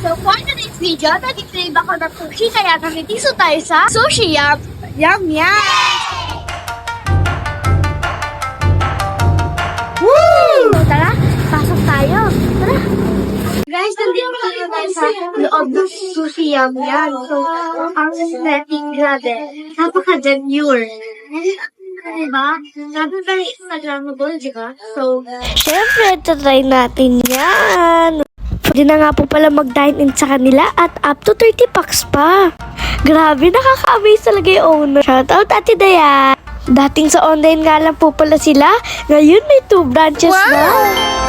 So for today's video, nag-crave ako ng sushi kaya nandito tayo sa Sushi Yum. Yum Yum! Woo! So tara, pasok tayo. Tara! Guys, nandito tayo sa loob ng Sushi Yum Yum. So, ang setting grabe. Napaka-demure. Diba? Grabe very Instagrammable, diba? So, syempre, try natin yan. Pwede na nga po pala mag-dine-in sa kanila at up to 30 packs pa. Grabe, nakaka-amaze talaga yung owner. Shoutout, Ate Dayan. Dating sa online nga lang po pala sila, ngayon may 2 branches na.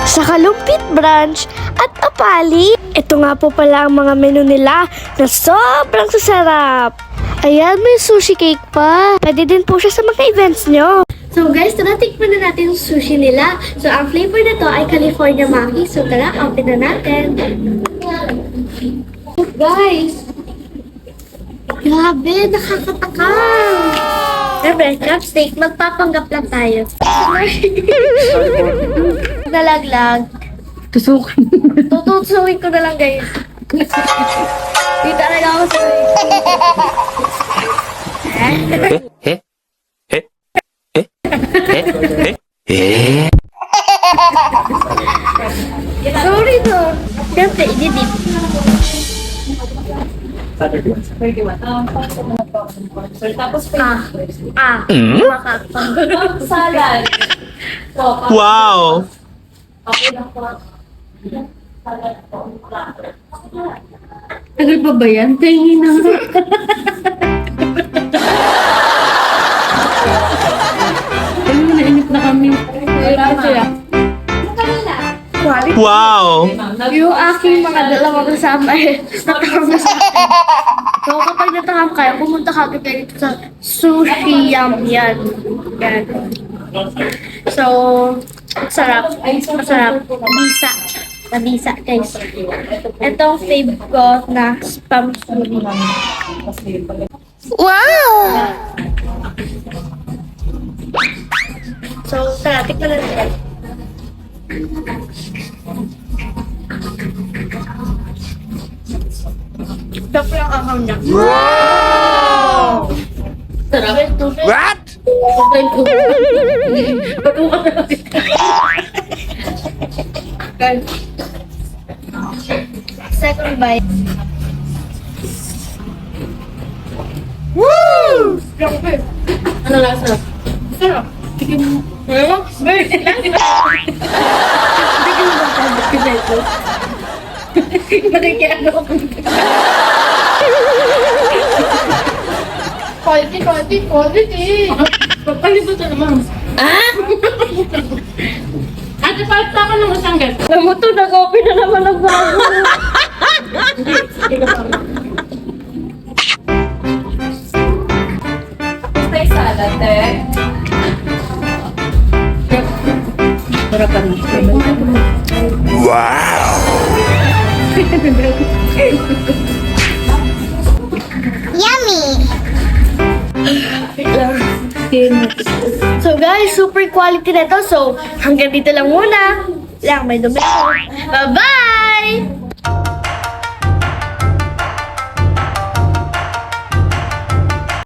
Sa Kalumpit branch at Apali. Ito nga po pala ang mga menu nila na sobrang sasarap. Ayan, may sushi cake pa. Pwede din po siya sa mga events nyo. So guys, tara tikman na natin yung sushi nila. So ang flavor na to ay California Maki. So tara, open na natin. Guys! Grabe, nakakatakam! Siyempre, crab steak, magpapanggap lang tayo. Nalaglag. Tusukin. Tutusukin ko na lang, guys. Di talaga ako sa Sorry to. Siyempre, i-dip. Salad. Wow! Tagal pa ba yan? Tingin na. Nainip na kami. Wow! Yung aking mga dalawang kasama natakam sa akin. So kapag natakam kayo, pumunta ka kayo dito sa Sushi Yum yan. Yan. So, masarap. Masarap. Bisa. Nabisa, guys. Ito ang fave ko na spam sushi. Wow! So, tara, tikman na natin. Stop lang ang niya. Wow! Sarap. What? Second bite. Woo! Ano lasa? Sarap. Tigil mo. Bigyan mo ba tayo dito? Maligyan ako. Quality. Pagpalibot na naman. Ate, palta ka ng isang gas. Alam mo to, nag-open na naman ang bago. Stay salad, eh. Sarapan mo. Wow! So guys, super quality na to. So, hanggang dito lang muna. Lang, may dumi. Bye-bye!